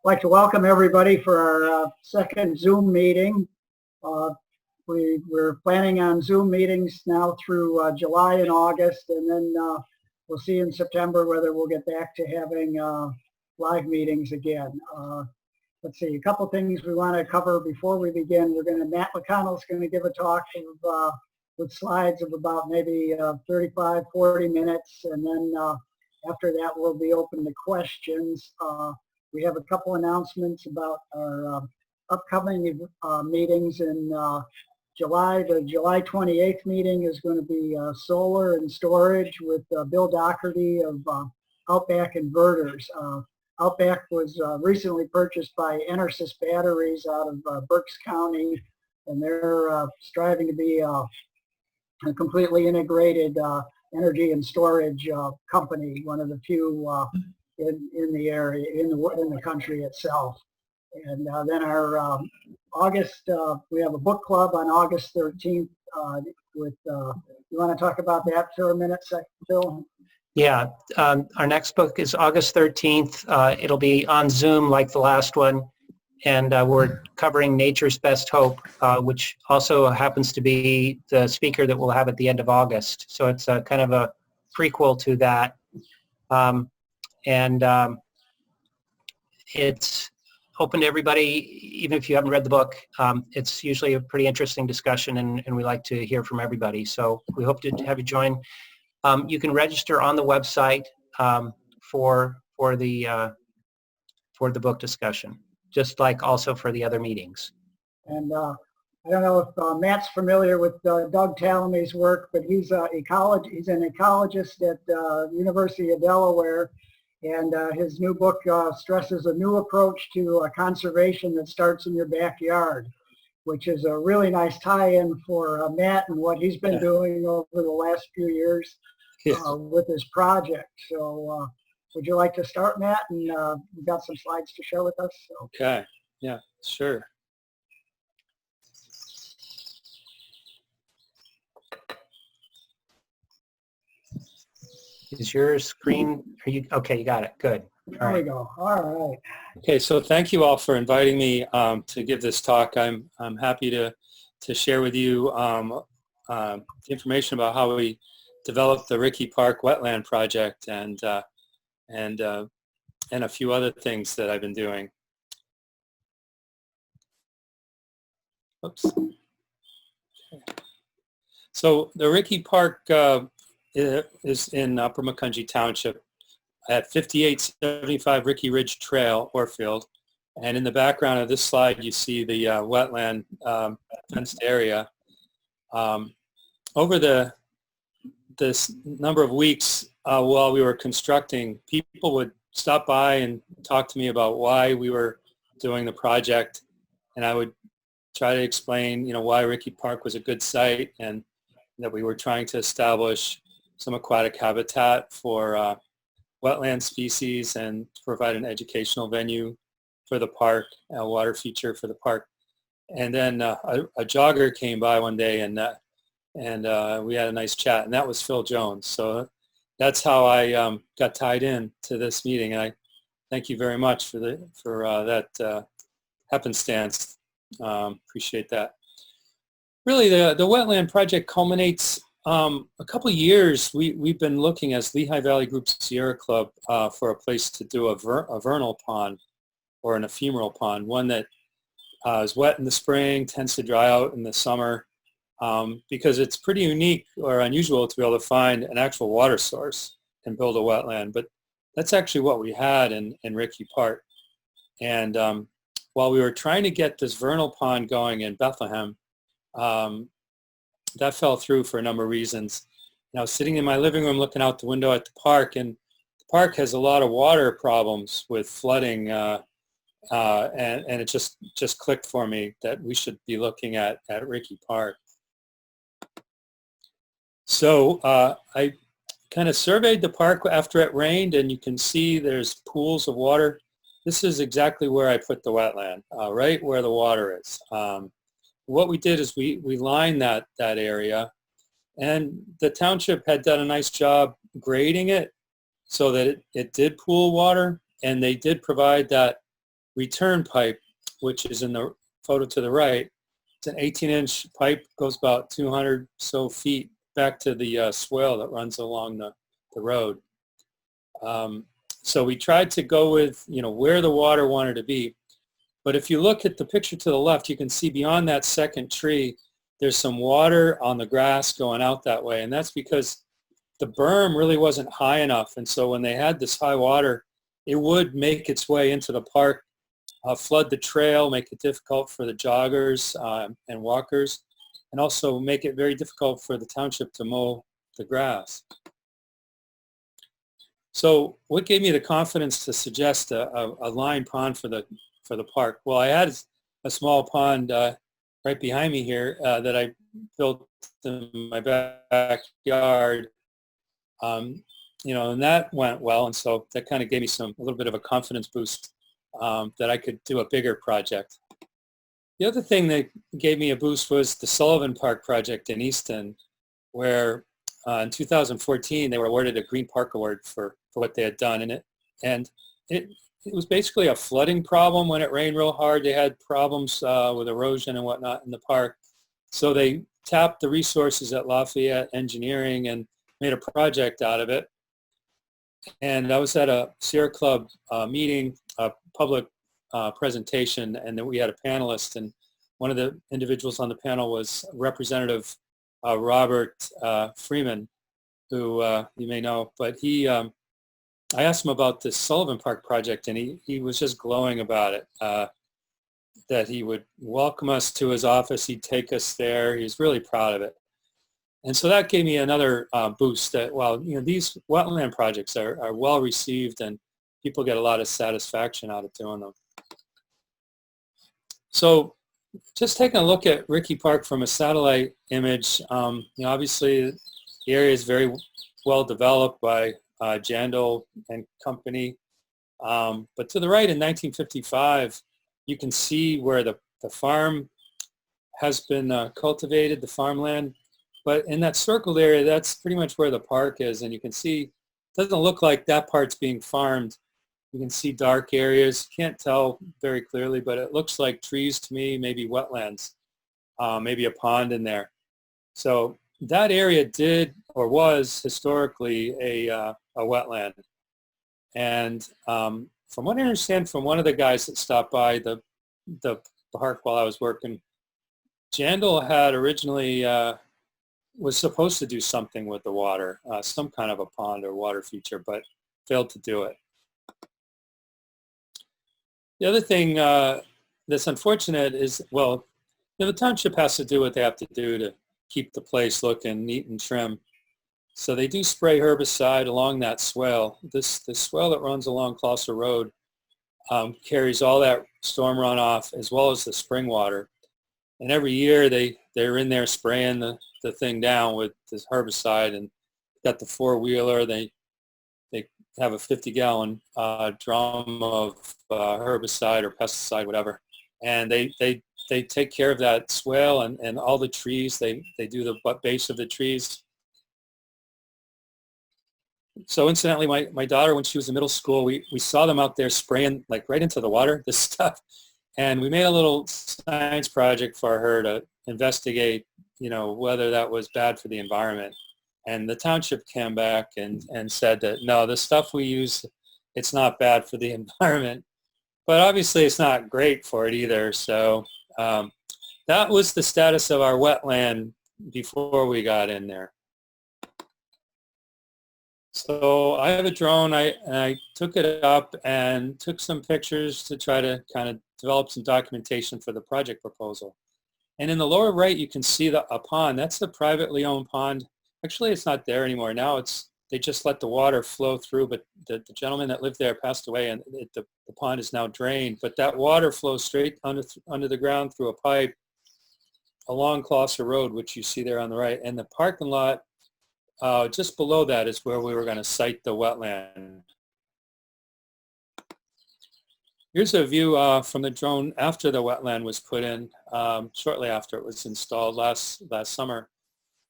like to welcome everybody for our second Zoom meeting. We're planning on Zoom meetings now through July and August, and then we'll see in September whether we'll get back to having live meetings again. Let's see, a couple things we want to cover before we begin. Matt MacConnell's going to give a talk with slides of about maybe 35, 40 minutes, and then after that we'll be open to questions. We have a couple announcements about our upcoming meetings in July. The July 28th meeting is going to be solar and storage with Bill Doherty of Outback Inverters. Outback was recently purchased by Enersys Batteries out of Berks County, and they're striving to be a completely integrated energy and storage company, one of the few in the area, in the country itself. And then our August, we have a book club on August 13th with, you want to talk about that for a minute, Phil? Yeah, our next book is August 13th. It'll be on Zoom like the last one. And we're covering Nature's Best Hope, which also happens to be the speaker that we'll have at the end of August. So it's kind of a prequel to that. It's open to everybody, even if you haven't read the book. It's usually a pretty interesting discussion, and we like to hear from everybody. So we hope to have you join. You can register on the website for the book discussion, just like also for the other meetings. And I don't know if Matt's familiar with Doug Tallamy's work, but he's an ecologist at the University of Delaware. And his new book stresses a new approach to conservation that starts in your backyard, which is a really nice tie-in for Matt and what he's been doing over the last few years with his project. So would you like to start, Matt? And we've got some slides to share with us. So. Okay, yeah, sure. Is your screen, are you, okay, you got it, good. There we go, all right. Okay, so thank you all for inviting me to give this talk. I'm happy to share with you information about how we developed the Rickey Park Wetland Project and a few other things that I've been doing. Oops. Okay. So the Rickey Park is in Upper Macungie Township at 5875 Rickey Ridge Trail, Orfield. And in the background of this slide, you see the wetland fenced area. Over this number of weeks while we were constructing, people would stop by and talk to me about why we were doing the project. And I would try to explain, why Rickey Park was a good site and that we were trying to establish some aquatic habitat for wetland species and provide an educational venue for the park, a water feature for the park. And then a jogger came by one day and we had a nice chat, and that was Phil Jones. So that's how I got tied in to this meeting. And I thank you very much for that happenstance. Appreciate that. Really, the wetland project culminates a couple of years. We've been looking as Lehigh Valley Group Sierra Club for a place to do a vernal pond or an ephemeral pond, one that is wet in the spring, tends to dry out in the summer, because it's pretty unique or unusual to be able to find an actual water source and build a wetland. But that's actually what we had in Rickey Park. And while we were trying to get this vernal pond going in Bethlehem, that fell through for a number of reasons. I was sitting in my living room looking out the window at the park, and the park has a lot of water problems with flooding, and it just clicked for me that we should be looking at Rickey Park. So I kind of surveyed the park after it rained, and you can see there's pools of water. This is exactly where I put the wetland, right where the water is. What we did is we lined that area, and the township had done a nice job grading it so that it did pool water, and they did provide that return pipe, which is in the photo to the right. It's an 18-inch pipe, goes about 200 so feet back to the swale that runs along the road. So we tried to go with, where the water wanted to be. But if you look at the picture to the left, you can see beyond that second tree, there's some water on the grass going out that way. And that's because the berm really wasn't high enough. And so when they had this high water, it would make its way into the park, flood the trail, make it difficult for the joggers and walkers, and also make it very difficult for the township to mow the grass. So what gave me the confidence to suggest a lined pond for the park? Well, I had a small pond right behind me here that I built in my backyard, and that went well, and so that kind of gave me a little bit of a confidence boost that I could do a bigger project. The other thing that gave me a boost was the Sullivan Park project in Easton, where in 2014 they were awarded a Green Park Award for what they had done in it, and it was basically a flooding problem. When it rained real hard, they had problems with erosion and whatnot in the park. So they tapped the resources at Lafayette Engineering and made a project out of it. And I was at a Sierra Club meeting, a public presentation, and then we had a panelist, and one of the individuals on the panel was Representative Robert Freeman, who you may know, but I asked him about this Sullivan Park project, and he was just glowing about it, that he would welcome us to his office, he'd take us there, he was really proud of it. And so that gave me another boost that, well, these wetland projects are well received and people get a lot of satisfaction out of doing them. So just taking a look at Rickey Park from a satellite image, obviously the area is very well developed by Jandal and company. But to the right in 1955, you can see where the farm has been cultivated, the farmland. But in that circled area, that's pretty much where the park is. And you can see, it doesn't look like that part's being farmed. You can see dark areas. Can't tell very clearly, but it looks like trees to me, maybe wetlands, maybe a pond in there. So that area did or was historically a wetland. And from what I understand from one of the guys that stopped by the park while I was working, Jandal had originally was supposed to do something with the water, some kind of a pond or water feature, but failed to do it. The other thing that's unfortunate is, well, the township has to do what they have to do to keep the place looking neat and trim. So they do spray herbicide along that swale. This swale that runs along Clouser Road carries all that storm runoff as well as the spring water. And every year they're in there spraying the thing down with this herbicide, and got the four-wheeler. They have a 50-gallon drum of herbicide or pesticide, whatever, and they take care of that swale and all the trees. They do the base of the trees. So incidentally, my daughter, when she was in middle school, we saw them out there spraying like right into the water, this stuff. And we made a little science project for her to investigate, whether that was bad for the environment. And the township came back and said that, no, the stuff we use, it's not bad for the environment. But obviously it's not great for it either. So that was the status of our wetland before we got in there. So I have a drone. I took it up and took some pictures to try to kind of develop some documentation for the project proposal. And in the lower right, you can see a pond. That's a privately owned pond. Actually, it's not there anymore. Now they just let the water flow through, but the gentleman that lived there passed away, and the pond is now drained. But that water flows straight under the ground through a pipe along Clouser Road, which you see there on the right. And the parking lot just below that is where we were going to site the wetland. Here's a view from the drone after the wetland was put in, shortly after it was installed last summer.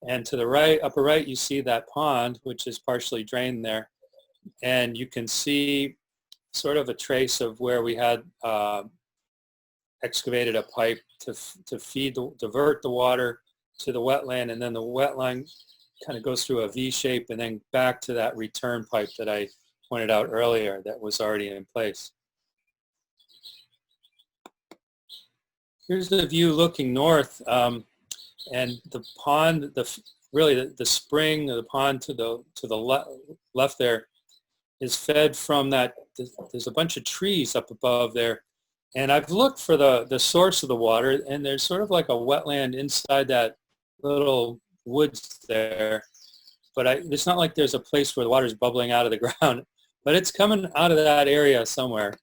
And to the right, upper right, you see that pond, which is partially drained there. And you can see sort of a trace of where we had excavated a pipe to divert the water to the wetland, and then the wetland kind of goes through a V shape and then back to that return pipe that I pointed out earlier that was already in place. Here's the view looking north, and the pond, really the spring, the pond to the left there is fed from that. There's a bunch of trees up above there, and I've looked for the source of the water, and there's sort of like a wetland inside that little woods there, but it's not like there's a place where the water is bubbling out of the ground, but it's coming out of that area somewhere.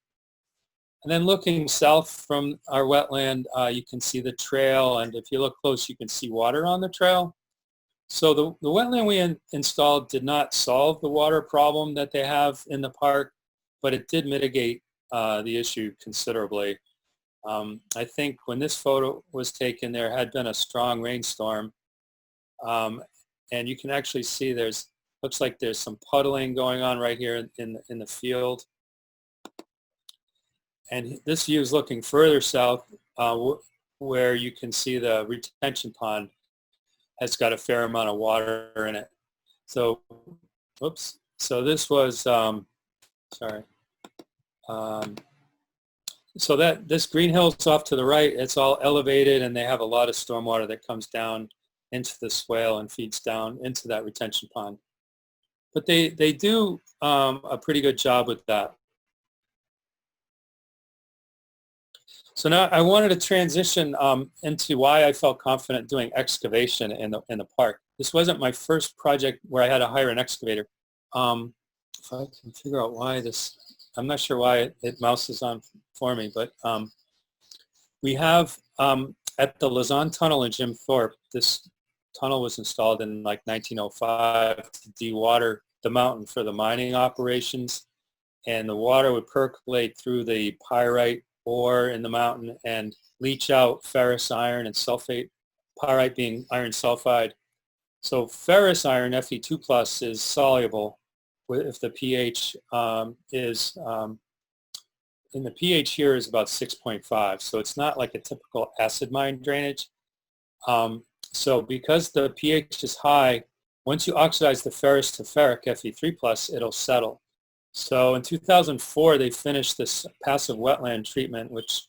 And then looking south from our wetland, you can see the trail, and if you look close, you can see water on the trail. So the wetland we installed did not solve the water problem that they have in the park, but it did mitigate the issue considerably. I think when this photo was taken, there had been a strong rainstorm, and you can actually see looks like there's some puddling going on right here in the field. And this view is looking further south, where you can see the retention pond has got a fair amount of water in it. So, oops. So this was, sorry. So this green hill's off to the right, it's all elevated, and they have a lot of stormwater that comes down into the swale and feeds down into that retention pond. But they do a pretty good job with that. So now I wanted to transition into why I felt confident doing excavation in the park. This wasn't my first project where I had to hire an excavator. If I can figure out why this, I'm not sure why it mouses on for me, but we have at the Lausanne Tunnel in Jim Thorpe, this tunnel was installed in like 1905 to dewater the mountain for the mining operations, and the water would percolate through the pyrite ore in the mountain and leach out ferrous iron and sulfate, pyrite being iron sulfide. So ferrous iron, Fe2+, is soluble if the pH is, and the pH here is about 6.5, so it's not like a typical acid mine drainage. So because the pH is high, once you oxidize the ferrous to ferric, Fe3+, it'll settle. So in 2004, they finished this passive wetland treatment, which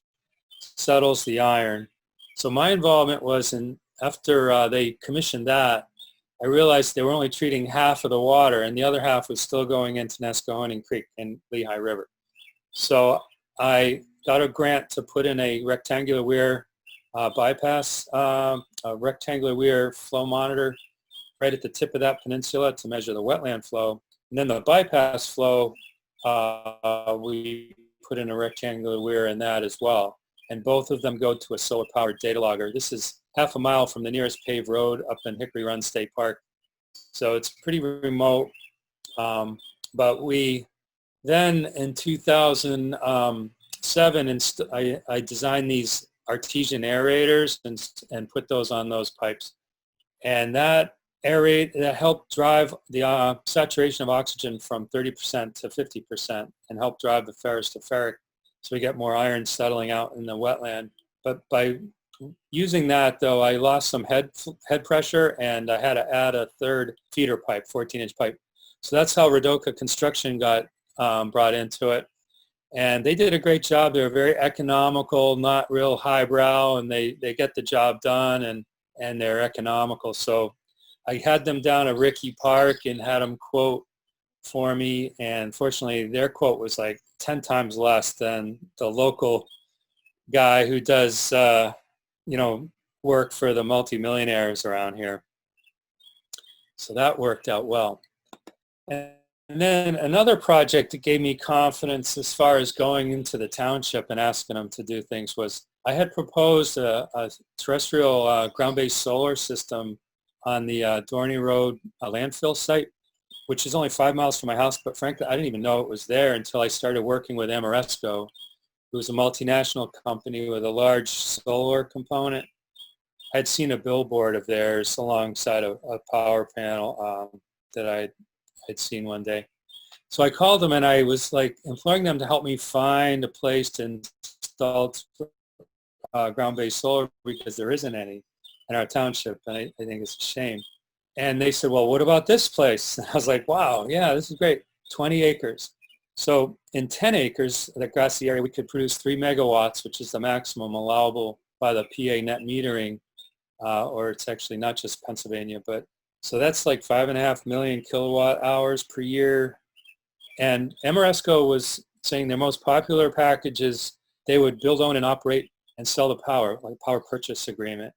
settles the iron. So my involvement was after they commissioned that, I realized they were only treating half of the water, and the other half was still going into Nesquehoning Creek and Lehigh River. So I got a grant to put in a rectangular weir bypass, a rectangular weir flow monitor right at the tip of that peninsula to measure the wetland flow. And then the bypass flow, we put in a rectangular weir in that as well. And both of them go to a solar-powered data logger. This is half a mile from the nearest paved road up in Hickory Run State Park. So it's pretty remote. But we then, in 2007, I designed these artesian aerators and put those on those pipes. And that helped drive the saturation of oxygen from 30% to 50% and helped drive the ferrous to ferric, so we get more iron settling out in the wetland. But by using that, though, I lost some head pressure, and I had to add a third feeder pipe, 14-inch pipe. So that's how Radoka Construction got brought into it. And they did a great job. They were very economical, not real highbrow, and they get the job done, and they're economical. So I had them down at Ricky Park and had them quote for me, and fortunately their quote was like 10 times less than the local guy who does work for the multimillionaires around here. So that worked out well. And then another project that gave me confidence as far as going into the township and asking them to do things was I had proposed a terrestrial ground-based solar system on the Dorney Road landfill site, which is only 5 miles from my house, but frankly, I didn't even know it was there until I started working with Amoresco, who's a multinational company with a large solar component. I'd seen a billboard of theirs alongside a power panel that I'd seen one day. So I called them and I was like imploring them to help me find a place to install ground-based solar because there isn't any in our township, and I think it's a shame. And they said, well, what about this place? And I was like, wow, yeah, this is great, 20 acres. So in 10 acres, the grassy area, we could produce 3 megawatts, which is the maximum allowable by the PA net metering, or it's actually not just Pennsylvania, but so that's like 5.5 million kilowatt hours per year. And Amoresco was saying their most popular packages, they would build, own, and operate and sell the power, like a power purchase agreement.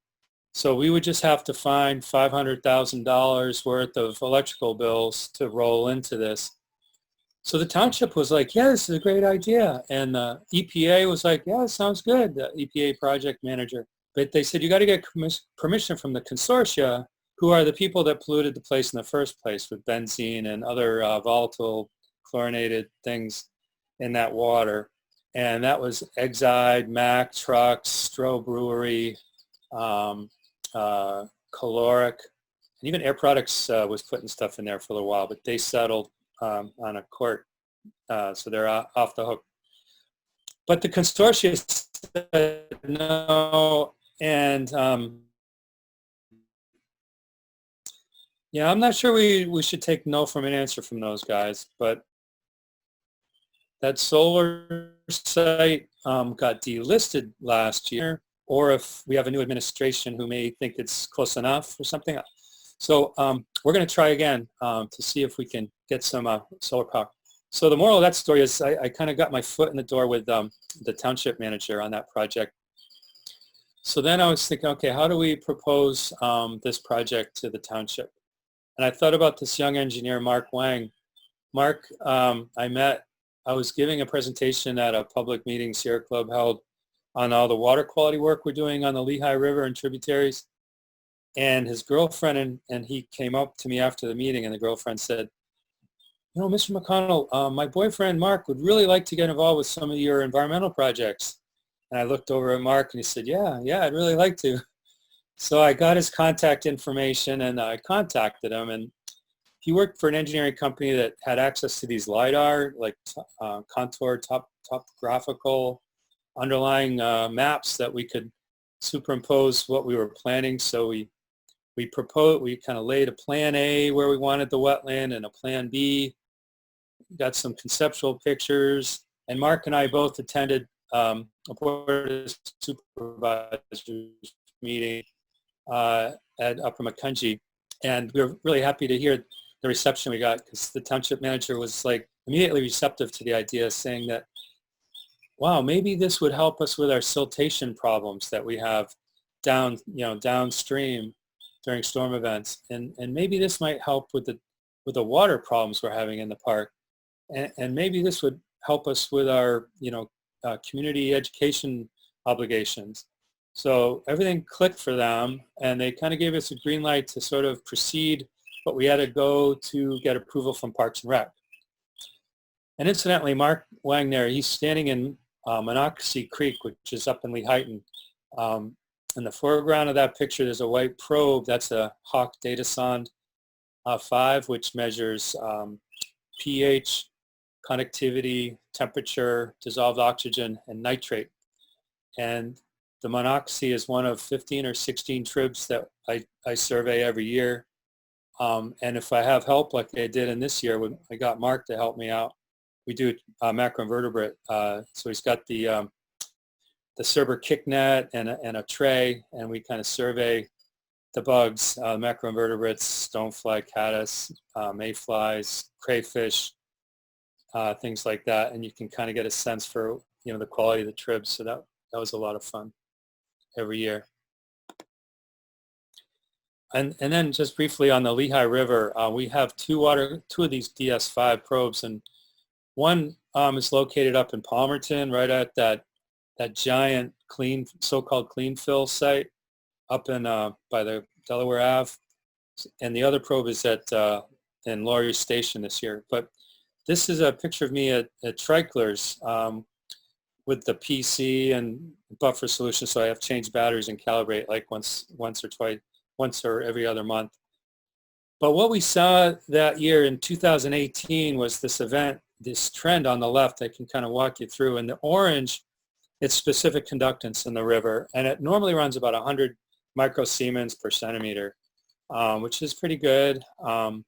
So we would just have to find $500,000 worth of electrical bills to roll into this. So the township was like, yeah, this is a great idea. And EPA was like, yeah, it sounds good, the EPA project manager. But they said, you got to get permission from the consortia, who are the people that polluted the place in the first place with benzene and other volatile chlorinated things in that water. And that was Exide, Mack Trucks, Stroh Brewery, Caloric, and even Air Products was putting stuff in there for a little while, but they settled on a court, so they're off the hook. But the consortia said no, and yeah, I'm not sure we should take no from an answer from those guys, but that solar site got delisted last year, or if we have a new administration who may think it's close enough or something. So we're going to try again to see if we can get some solar power. So the moral of that story is I kind of got my foot in the door with the township manager on that project. So then I was thinking, okay, how do we propose this project to the township? And I thought about this young engineer, Mark Wang. Mark, I was giving a presentation at a public meeting Sierra Club held on all the water quality work we're doing on the Lehigh River and tributaries. And his girlfriend, and he came up to me after the meeting, and the girlfriend said, you know, Mr. MacConnell, my boyfriend Mark would really like to get involved with some of your environmental projects. And I looked over at Mark and he said, yeah, I'd really like to. So I got his contact information and I contacted him, and he worked for an engineering company that had access to these LiDAR, like contour topographical underlying maps that we could superimpose what we were planning. So we kind of laid a plan A where we wanted the wetland and a plan B, got some conceptual pictures, and Mark and I both attended a board of supervisors meeting at Upper Macungie, and we were really happy to hear the reception we got, because the township manager was like immediately receptive to the idea, saying that, wow, maybe this would help us with our siltation problems that we have downstream during storm events, and maybe this might help with the water problems we're having in the park, and maybe this would help us with our community education obligations. So everything clicked for them, and they kind of gave us a green light to sort of proceed, but we had to go to get approval from Parks and Rec. And incidentally, Mark Wang there, he's standing in Monocacy Creek, which is up in Lehigh. In the foreground of that picture, there's a white probe. That's a Hawk Data Sonde 5, which measures pH, conductivity, temperature, dissolved oxygen, and nitrate. And the Monocacy is one of 15 or 16 tribs that I survey every year. And if I have help like I did in this year, when I got Mark to help me out, we do macroinvertebrate. So he's got the Cerber kick net and a tray, and we kind of survey the bugs, macroinvertebrates, stonefly, caddis, mayflies, crayfish, things like that, and you can kind of get a sense for the quality of the tribs. So that was a lot of fun every year. And then just briefly on the Lehigh River, we have two of these DS5 probes, and one is located up in Palmerton, right at that giant so-called clean fill site up in by the Delaware Ave, and the other probe is in Laurier Station this year. But this is a picture of me at Treichler's with the PC and buffer solution, so I have to change batteries and calibrate like once or every other month. But what we saw that year in 2018 was this event, this trend on the left I can kind of walk you through. In the orange, it's specific conductance in the river, and it normally runs about 100 microsiemens per centimeter, which is pretty good. Mine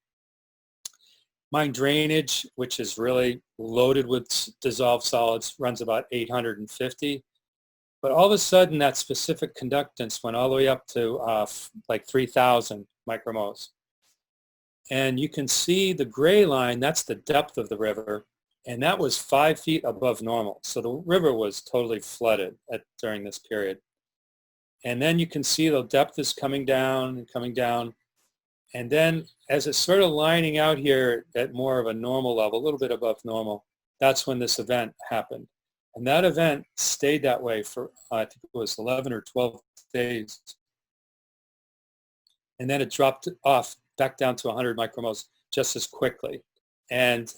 drainage, which is really loaded with dissolved solids, runs about 850. But all of a sudden, that specific conductance went all the way up to like 3,000 micromoles. And you can see the gray line, that's the depth of the river, and that was 5 feet above normal. So the river was totally flooded during this period. And then you can see the depth is coming down and coming down. And then as it's sort of lining out here at more of a normal level, a little bit above normal, that's when this event happened. And that event stayed that way for, I think it was 11 or 12 days. And then it dropped off back down to 100 micromoles just as quickly. And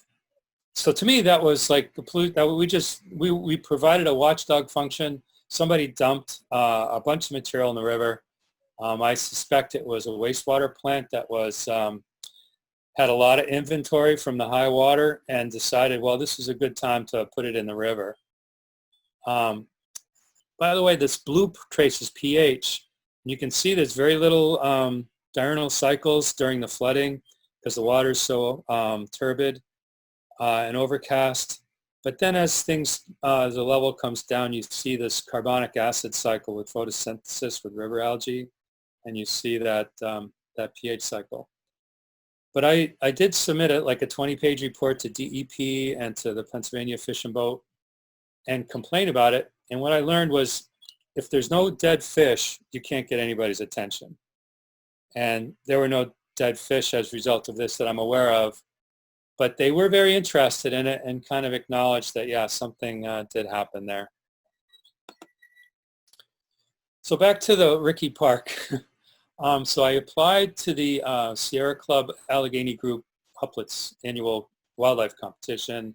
so to me, that was like we provided a watchdog function. Somebody dumped a bunch of material in the river. I suspect it was a wastewater plant that was had a lot of inventory from the high water and decided, well, this is a good time to put it in the river. By the way, this blue traces pH. You can see there's very little diurnal cycles during the flooding because the water is so turbid and overcast. But then as things, the level comes down, you see this carbonic acid cycle with photosynthesis with river algae, and you see that, that pH cycle. But I did submit it like a 20-page report to DEP and to the Pennsylvania Fish and Boat and complain about it. And what I learned was if there's no dead fish, you can't get anybody's attention. And there were no dead fish as a result of this that I'm aware of. But they were very interested in it and kind of acknowledged that, yeah, something did happen there. So back to the Rickey Park. So I applied to the Sierra Club Allegheny Group Hupplet's annual wildlife competition,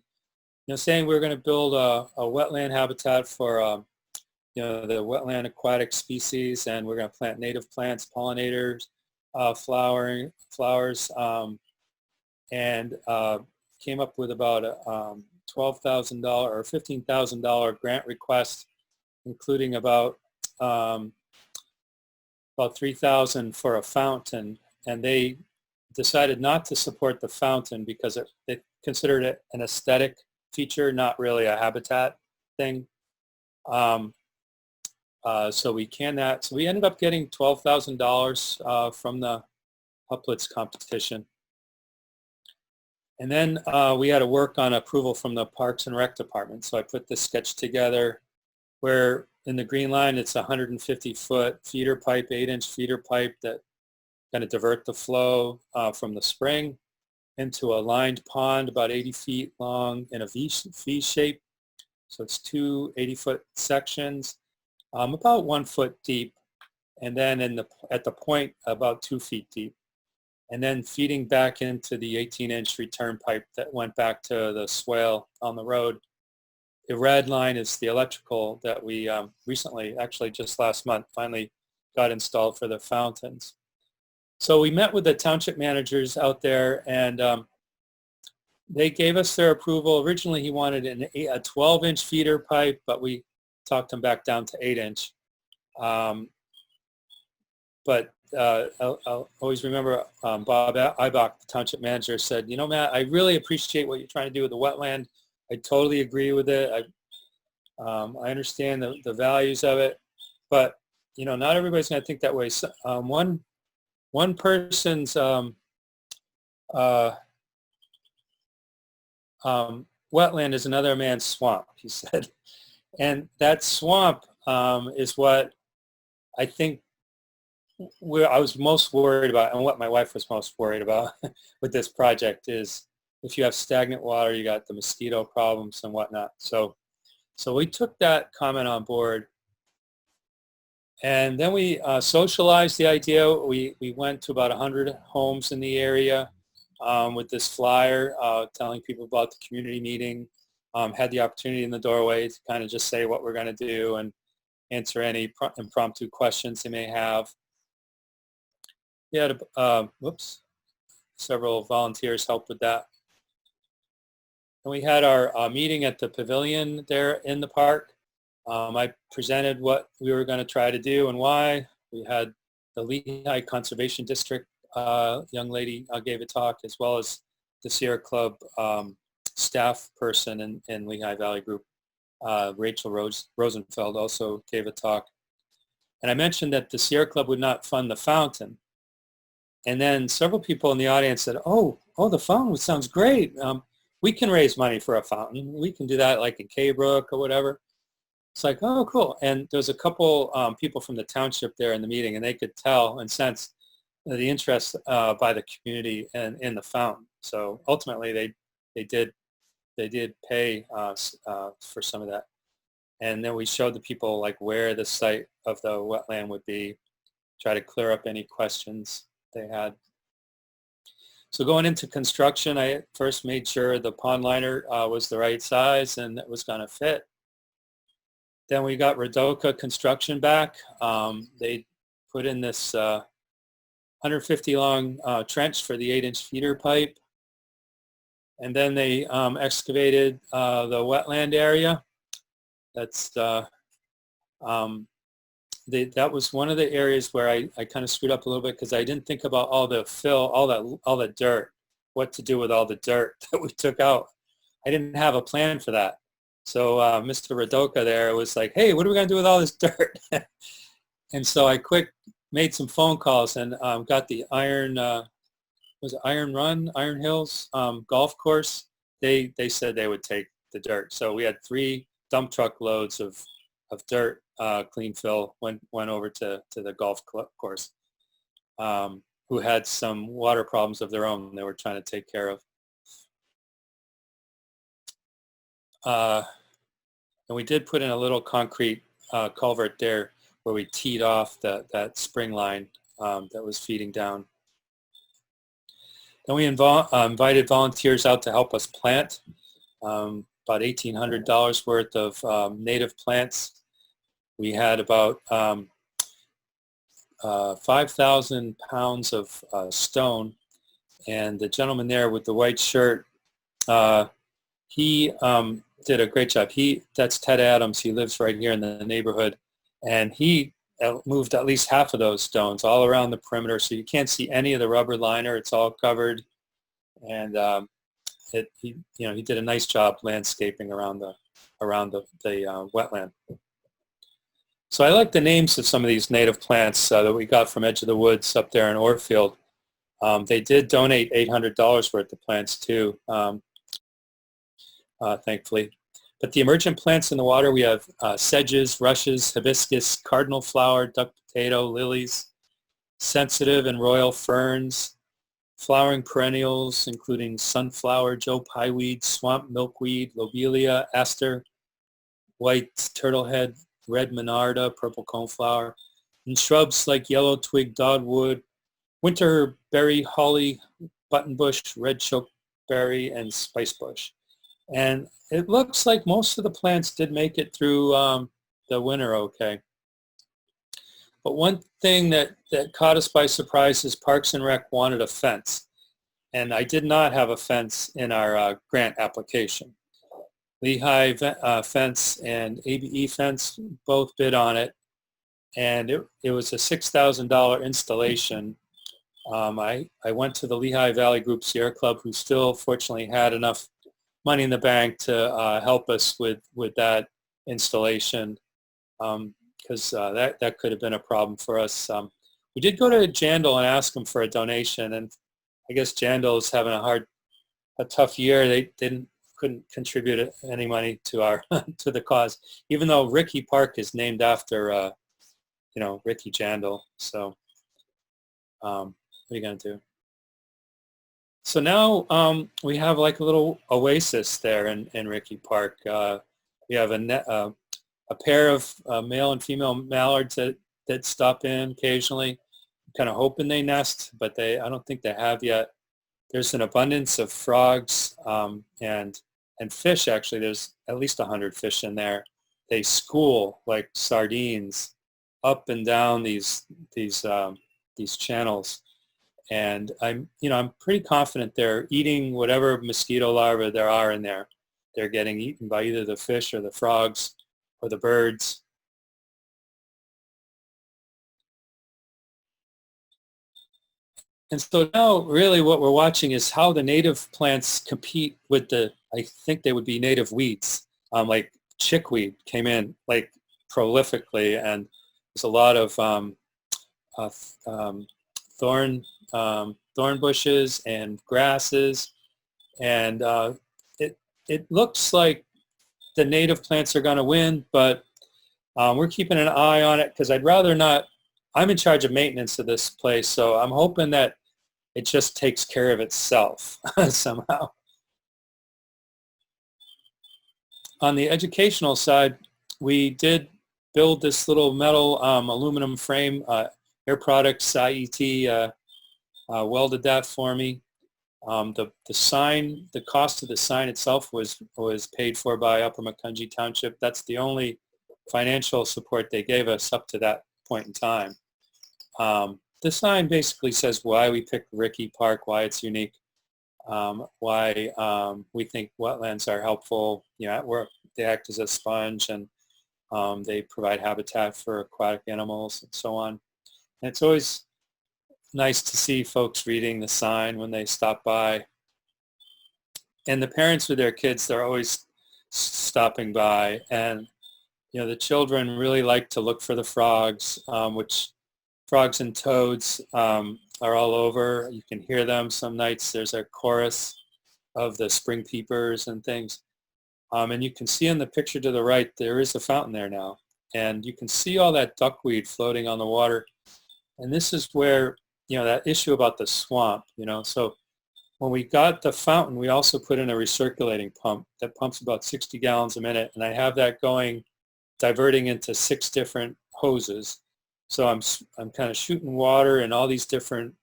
saying we're going to build a wetland habitat for the wetland aquatic species, and we're going to plant native plants, pollinators, flowers, and came up with about a $12,000 or $15,000 grant request, including about $3,000 for a fountain. And they decided not to support the fountain because they considered it an aesthetic feature, not really a habitat thing. So we canned that. So we ended up getting $12,000 from the Hupplet's competition. And then we had to work on approval from the Parks and Rec Department. So I put this sketch together where in the green line, it's a 150-foot feeder pipe, 8-inch feeder pipe that going to divert the flow from the spring into a lined pond about 80 feet long in a V shape. So it's two 80-foot sections, about 1 foot deep, and then at the point about 2 feet deep. And then feeding back into the 18-inch return pipe that went back to the swale on the road. The red line is the electrical that we recently, actually just last month, finally got installed for the fountains. So we met with the township managers out there, and they gave us their approval. Originally, he wanted a 12-inch feeder pipe, but we talked him back down to 8-inch. But I'll always remember Bob Eibach, the township manager, said, Matt, I really appreciate what you're trying to do with the wetland. I totally agree with it. I understand the values of it, but not everybody's going to think that way. So, one person's wetland is another man's swamp, he said, and that swamp is what I think I was most worried about, and what my wife was most worried about with this project is if you have stagnant water, you got the mosquito problems and whatnot. So we took that comment on board, and then we socialized the idea. We went to about 100 homes in the area with this flyer telling people about the community meeting. Had the opportunity in the doorway to kind of just say what we're going to do and answer any impromptu questions they may have. We had several volunteers helped with that. And we had our meeting at the pavilion there in the park. I presented what we were going to try to do and why. We had the Lehigh Conservation District young lady gave a talk, as well as the Sierra Club staff person in Lehigh Valley Group, Rachel Rosenfeld, also gave a talk. And I mentioned that the Sierra Club would not fund the fountain. And then several people in the audience said, oh, the fountain sounds great. We can raise money for a fountain. We can do that like in K-Brook or whatever. It's like, oh, cool. And there's a couple people from the township there in the meeting, and they could tell and sense the interest by the community in the fountain. So ultimately, they did pay for some of that. And then we showed the people like where the site of the wetland would be, try to clear up any questions they had. So going into construction, I first made sure the pond liner was the right size and it was going to fit. Then we got Radoka Construction back. They put in this 150 long trench for the 8-inch feeder pipe. And then they excavated the wetland area. That's that was one of the areas where I kind of screwed up a little bit, because I didn't think about all the fill, all the dirt, what to do with all the dirt that we took out. I didn't have a plan for that. So Mr. Radoka there was like, hey, what are we going to do with all this dirt? And so I made some phone calls and got the Iron Hills golf course. They said they would take the dirt. So we had 3 dump truck loads of dirt, clean fill, went over to the golf course, who had some water problems of their own they were trying to take care of. And we did put in a little concrete culvert there where we teed off that spring line that was feeding down. Then we invited volunteers out to help us plant, about $1,800 worth of native plants. We had about 5,000 pounds of stone, and the gentleman there with the white shirt, he did a great job. That's Ted Adams. He lives right here in the neighborhood, and he moved at least half of those stones all around the perimeter, so you can't see any of the rubber liner. It's all covered, and he did a nice job landscaping around the wetland. So I like the names of some of these native plants that we got from Edge of the Woods up there in Orfield. They did donate $800 worth of plants too, thankfully. But the emergent plants in the water, we have sedges, rushes, hibiscus, cardinal flower, duck potato, lilies, sensitive and royal ferns, flowering perennials, including sunflower, Joe pieweed, swamp milkweed, lobelia, aster, white turtlehead, red monarda, purple coneflower, and shrubs like yellow twig dogwood, winter berry, holly, buttonbush, red chokeberry, and spicebush. And it looks like most of the plants did make it through the winter okay. But one thing that caught us by surprise is Parks and Rec wanted a fence. And I did not have a fence in our grant application. Lehigh Fence and ABE Fence both bid on it. And it was a $6,000 installation. I went to the Lehigh Valley Group Sierra Club, who still fortunately had enough money in the bank to help us with that installation, because that could have been a problem for us. We did go to Jandal and ask them for a donation, and I guess Jandal is having a tough year. They couldn't contribute any money to our to the cause, even though Ricky Park is named after Ricky Jandal. So what are you gonna do? So now we have like a little oasis there in Ricky Park. We have a pair of male and female mallards that stop in occasionally. I'm kind of hoping they nest, but I don't think they have yet. There's an abundance of frogs and fish. Actually, there's at least 100 fish in there. They school like sardines up and down these channels. And I'm pretty confident they're eating whatever mosquito larvae there are in there. They're getting eaten by either the fish or the frogs or the birds. And so now really what we're watching is how the native plants compete with the, I think they would be native weeds. Like chickweed came in like prolifically, and there's a lot of thorn bushes and grasses, and it looks like the native plants are going to win, but we're keeping an eye on it because I'd rather not. I'm in charge of maintenance of this place, so I'm hoping that it just takes care of itself somehow. On the educational side, we did build this little metal aluminum frame. Air Products IET welded that for me. The sign, the cost of the sign itself was paid for by Upper Macungie Township. That's the only financial support they gave us up to that point in time. The sign basically says why we picked Rickey Park, why it's unique, why we think wetlands are helpful. They act as a sponge, and they provide habitat for aquatic animals and so on. And it's always nice to see folks reading the sign when they stop by. And the parents with their kids, they're always stopping by. And, the children really like to look for the frogs, which frogs and toads are all over. You can hear them some nights. There's a chorus of the spring peepers and things. And you can see in the picture to the right, there is a fountain there now. And you can see all that duckweed floating on the water. And this is where, that issue about the swamp, So when we got the fountain, we also put in a recirculating pump that pumps about 60 gallons a minute. And I have that going, diverting into 6 different hoses. So I'm kind of shooting water in all these different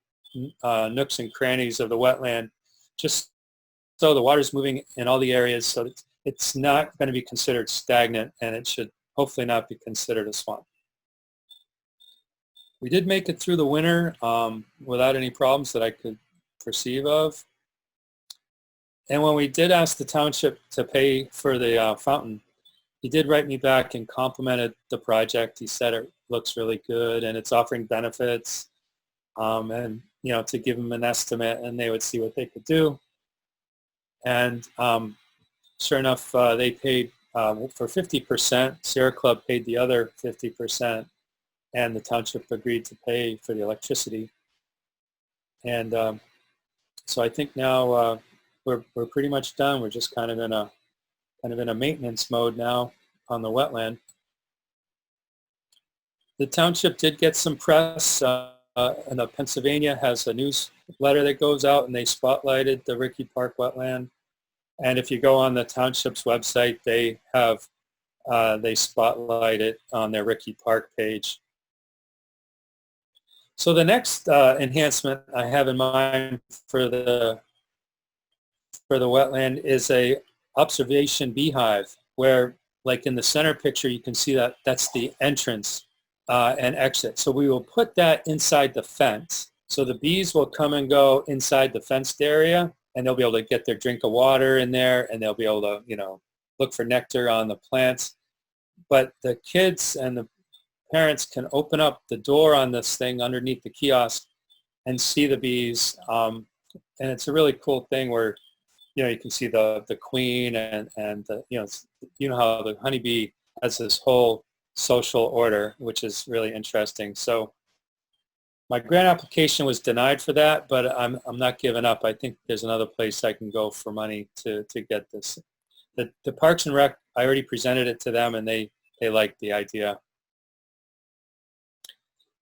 nooks and crannies of the wetland, just so the water's moving in all the areas, so it's not going to be considered stagnant, and it should hopefully not be considered a swamp. We did make it through the winter without any problems that I could perceive of. And when we did ask the township to pay for the fountain, he did write me back and complimented the project. He said it looks really good and it's offering benefits, and to give them an estimate, and they would see what they could do. And sure enough, they paid for 50%. Sierra Club paid the other 50%, and the township agreed to pay for the electricity. And so I think now we're pretty much done. We're just kind of in a maintenance mode now on the wetland. The township did get some press, and Pennsylvania has a newsletter that goes out, and they spotlighted the Rickey Park wetland. And if you go on the township's website, they spotlight it on their Rickey Park page. So the next enhancement I have in mind for the wetland is a observation beehive, where, like in the center picture, you can see that that's the entrance and exit. So we will put that inside the fence. So the bees will come and go inside the fenced area, and they'll be able to get their drink of water in there, and they'll be able to, look for nectar on the plants. But the kids and the parents can open up the door on this thing underneath the kiosk and see the bees. And it's a really cool thing where, you can see the queen and the, how the honeybee has this whole social order, which is really interesting. So my grant application was denied for that, but I'm not giving up. I think there's another place I can go for money to get this. The Parks and Rec, I already presented it to them, and they liked the idea.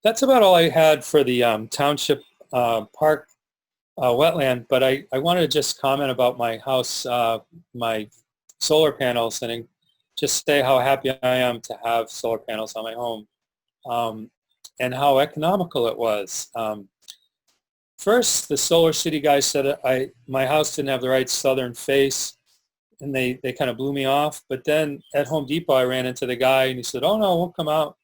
That's about all I had for the township park wetland, but I wanted to just comment about my house, my solar panels, and just say how happy I am to have solar panels on my home, and how economical it was. First, the Solar City guys said my house didn't have the right southern face, and they kind of blew me off. But then at Home Depot, I ran into the guy, and he said, "Oh no, we'll come out."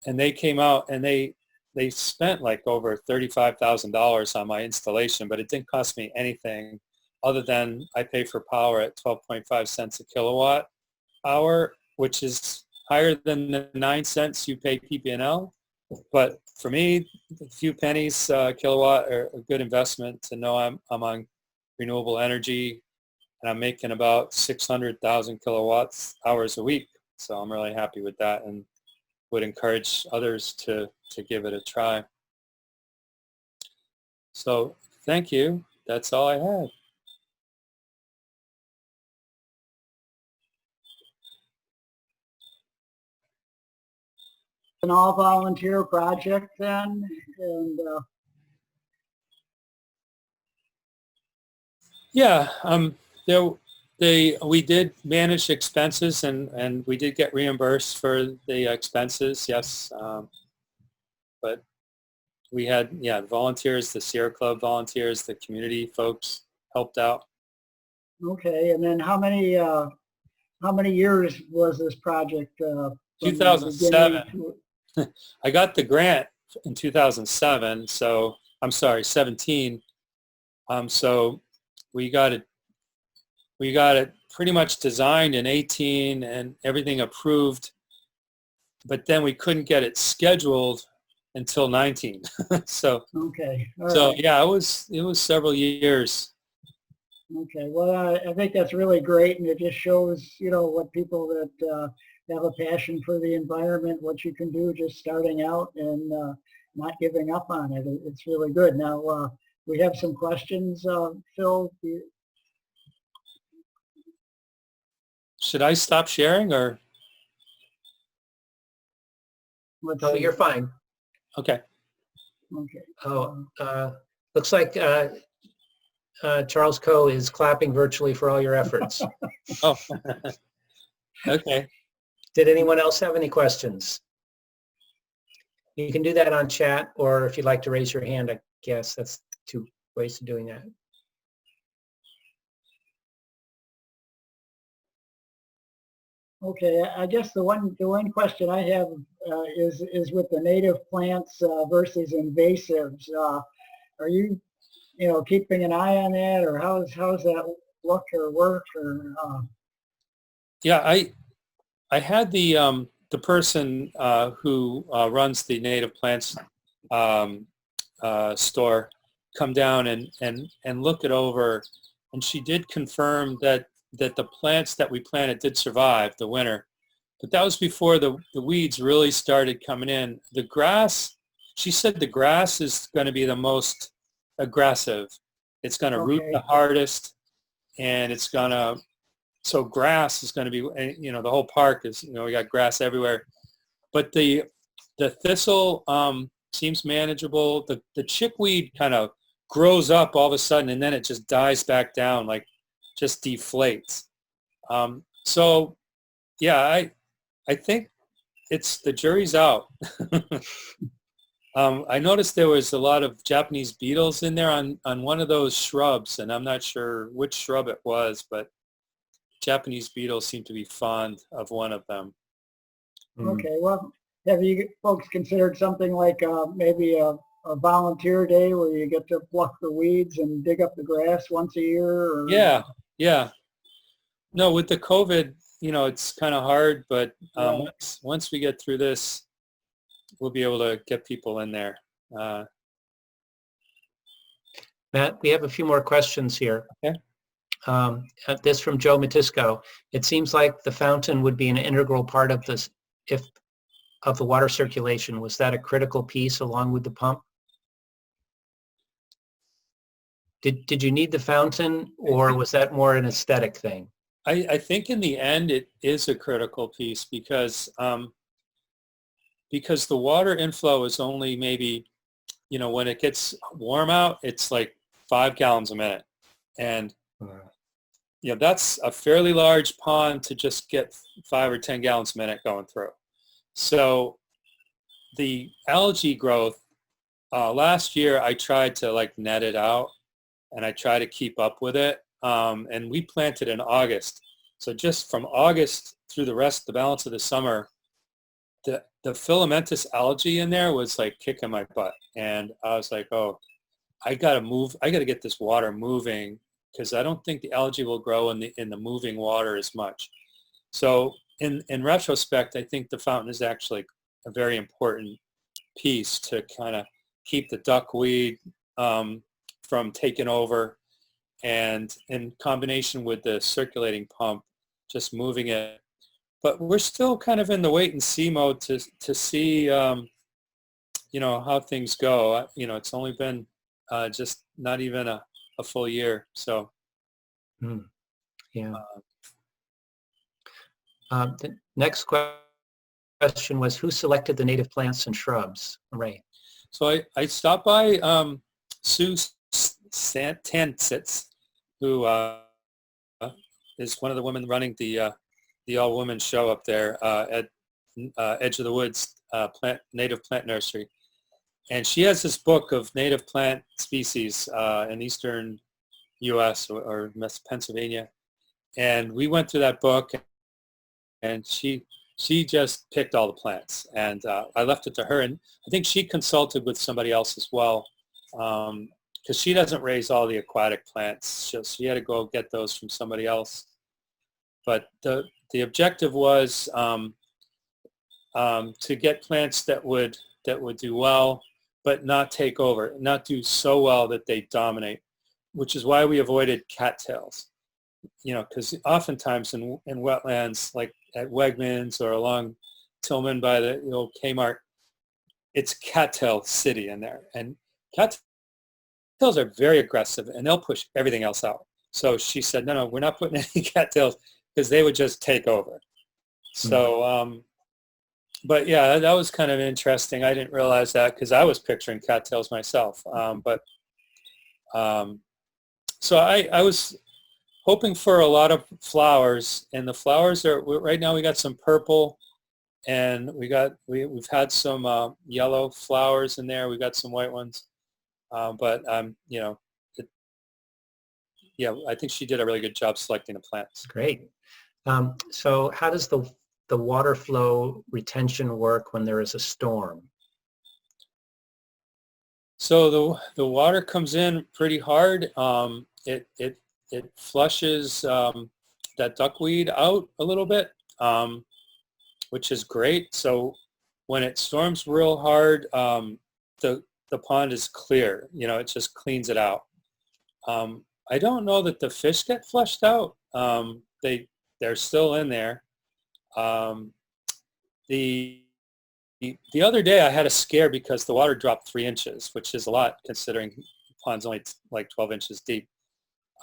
And they came out, and they they spent like over $35,000 on my installation, but it didn't cost me anything other than I pay for power at 12.5 cents a kilowatt hour, which is higher than the 9 cents you pay PP&L. But for me, a few pennies kilowatt are a good investment to know I'm on renewable energy, and I'm making about 600,000 kilowatts hours a week. So I'm really happy with that and would encourage others to give it a try. So thank you. That's all I had. An all-volunteer project then, and Yeah, we did manage expenses, and we did get reimbursed for the expenses, yes. But we had, yeah, volunteers, the Sierra Club volunteers, the community folks helped out. okay. And then how many years was this project? From the 2007. beginning to- I got the grant in 2007, so I'm sorry, 17. So we got it pretty much designed in 18 and everything approved, but then we couldn't get it scheduled until 19. So Okay. All so right. yeah, it was several years. Okay. Well, I think that's really great, and it just shows, what people that have a passion for the environment, what you can do just starting out and not giving up on it. It's really good. Now, we have some questions, Phil. Should I stop sharing or? Let's Oh, see. you're fine. Okay. Okay. Oh, looks like Charles Coe is clapping virtually for all your efforts. Oh, okay. Did anyone else have any questions? You can do that on chat, or if you'd like to raise your hand, I guess that's 2 ways of doing that. Okay, I guess the one question I have is with the native plants versus invasives. Are you keeping an eye on that, or how's that look or work, or? Yeah, I had the person who runs the native plants store come down and look it over, and she did confirm that the plants that we planted did survive the winter, but that was before the weeds really started coming in. The grass, she said the grass is going to be the most aggressive. It's going to root the hardest, and it's going to, so grass is going to be, the whole park is, we got grass everywhere. But the thistle seems manageable. The chickweed kind of grows up all of a sudden, and then it just dies back down, like just deflates. So yeah, I think the jury's out. I noticed there was a lot of Japanese beetles in there on one of those shrubs, and I'm not sure which shrub it was, but Japanese beetles seem to be fond of one of them. Okay, well, have you folks considered something like maybe a volunteer day where you get to pluck the weeds and dig up the grass once a year? Or, Yeah. No, with the COVID, it's kind of hard, but once we get through this, we'll be able to get people in there. Matt, we have a few more questions here. Okay. This from Joe Matisco. It seems like the fountain would be an integral part of this, of the water circulation. Was that a critical piece along with the pump? Did you need the fountain, or was that more an aesthetic thing? I think in the end it is a critical piece because the water inflow is only maybe, when it gets warm out, it's like 5 gallons a minute. And that's a fairly large pond to just get 5 or 10 gallons a minute going through. So the algae growth, last year I tried to net it out, and I try to keep up with it. And we planted in August. So just from August through the balance of the summer, the the filamentous algae in there was like kicking my butt. And I was like, oh, I got to get this water moving, because I don't think the algae will grow in the moving water as much. So in retrospect, I think the fountain is actually a very important piece to kind of keep the duckweed from taking over, and in combination with the circulating pump, just moving it. But we're still kind of in the wait and see mode to see, how things go. It's only been just not even a full year. So, yeah. The next question was, who selected the native plants and shrubs? Ray. So I stopped by Sue Tansitz, who is one of the women running the all-women show up there at Edge of the Woods native plant nursery. And she has this book of native plant species in eastern U.S. or Pennsylvania. And we went through that book, and she just picked all the plants. And I left it to her. And I think she consulted with somebody else as well, because she doesn't raise all the aquatic plants. So she had to go get those from somebody else. But the objective was to get plants that would do well, but not take over, not do so well that they dominate, which is why we avoided cattails. Because oftentimes in wetlands, like at Wegmans or along Tillman by the old Kmart, it's cattail city in there. And cattails are very aggressive, and they'll push everything else out. So she said, no, we're not putting any cattails, because they would just take over. So, but yeah, that was kind of interesting. I didn't realize that, because I was picturing cattails myself. So I was hoping for a lot of flowers, and the flowers are, right now we got some purple, and we've had some yellow flowers in there. We got some white ones, but I think she did a really good job selecting the plants. Great. So how does the water flow retention work when there is a storm? So the water comes in pretty hard. It flushes that duckweed out a little bit, which is great. So when it storms real hard, the pond is clear. It just cleans it out. I don't know that the fish get flushed out. They're still in there. The other day I had a scare because the water dropped 3 inches, which is a lot considering the pond's only like 12 inches deep.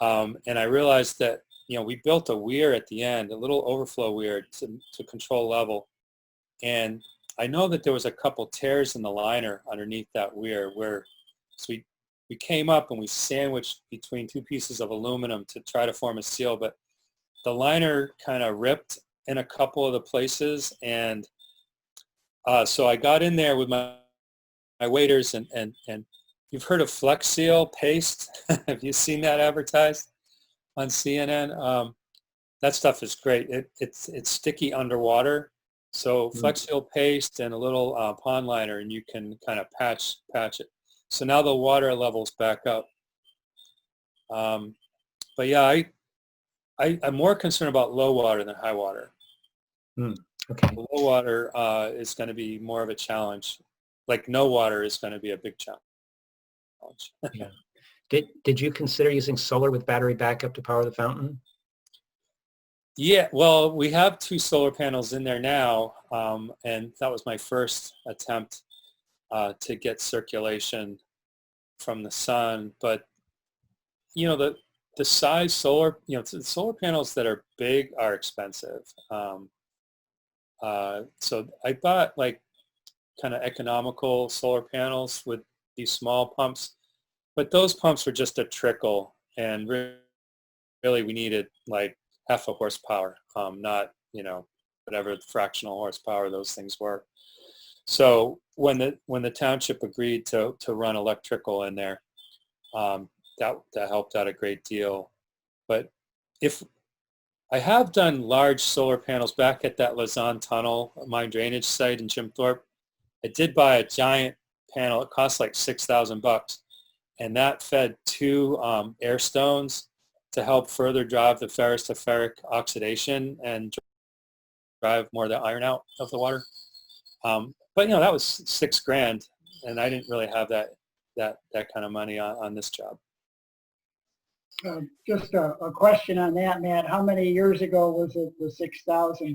And I realized that, we built a weir at the end, a little overflow weir to control level. And I know that there was a couple tears in the liner underneath that weir so we came up and we sandwiched between 2 pieces of aluminum to try to form a seal, but the liner kind of ripped in a couple of the places. And so I got in there with my waders, and you've heard of Flex Seal paste. Have you seen that advertised on CNN? That stuff is great. It's sticky underwater. So Flex Seal paste and a little pond liner, and you can kind of patch it. So now the water level's back up. But yeah, I'm more concerned about low water than high water. Okay. Low water is going to be more of a challenge. Like no water is going to be a big challenge. Yeah. Did you consider using solar with battery backup to power the fountain? Yeah, well, we have 2 solar panels in there now, and that was my first attempt to get circulation from the sun. But the size solar, the solar panels that are big are expensive. So I bought like kind of economical solar panels with these small pumps, but those pumps were just a trickle, and really we needed like half a horsepower, not, whatever fractional horsepower those things were. So when the township agreed to run electrical in there, that helped out a great deal. But if I have done large solar panels back at that Lausanne Tunnel, my drainage site in Jim Thorpe. I did buy a giant panel. It cost like $6,000, and that fed 2 air stones to help further drive the ferrous to ferric oxidation and drive more of the iron out of the water. But that was $6,000, and I didn't really have that kind of money on this job. Just a question on that, Matt. How many years ago was it the $6,000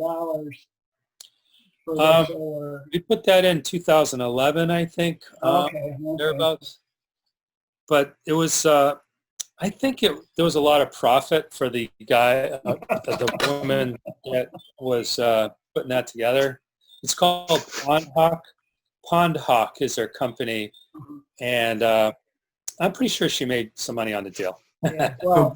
for the solar? We put that in 2011, I think. Okay. Thereabouts. But it was, I think there was a lot of profit for the guy, the woman that was putting that together. It's called Pond Hawk. Pond Hawk is their company, and I'm pretty sure she made some money on the deal. Yeah, well,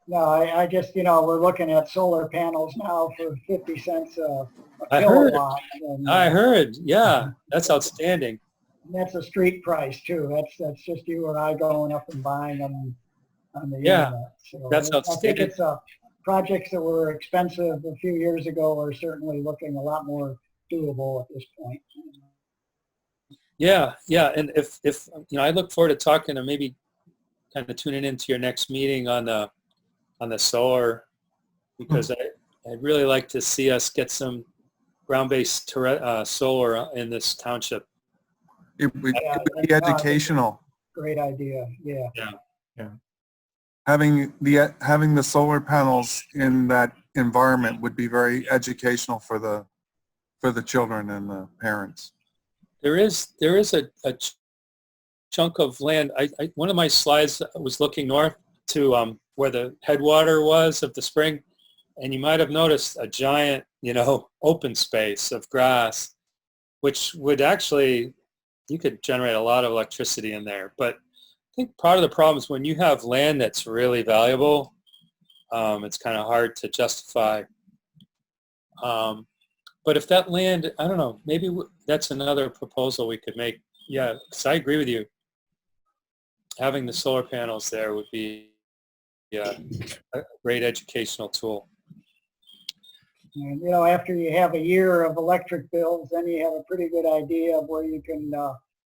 no, I just, we're looking at solar panels now for 50 cents a kilowatt. I heard, yeah, that's outstanding. And that's a street price too. That's just you or I going up and buying them on the Yeah, internet. So that's I think outstanding. it's projects that were expensive a few years ago are certainly looking a lot more doable at this point. Yeah, and if I look forward to talking, or maybe kind of tuning into your next meeting on the solar, because I'd really like to see us get some ground-based solar in this township. It would be educational. Great idea. Yeah. Having the solar panels in that environment would be very educational for the children and the parents. There is a chunk of land. One of my slides was looking north to where the headwater was of the spring, and you might have noticed a giant, open space of grass, which would actually, you could generate a lot of electricity in there. But I think part of the problem is when you have land that's really valuable, it's kind of hard to justify. But if that land, I don't know, maybe that's another proposal we could make. Yeah, because I agree with you. Having the solar panels there would be a great educational tool. And, after you have a year of electric bills, then you have a pretty good idea of where you can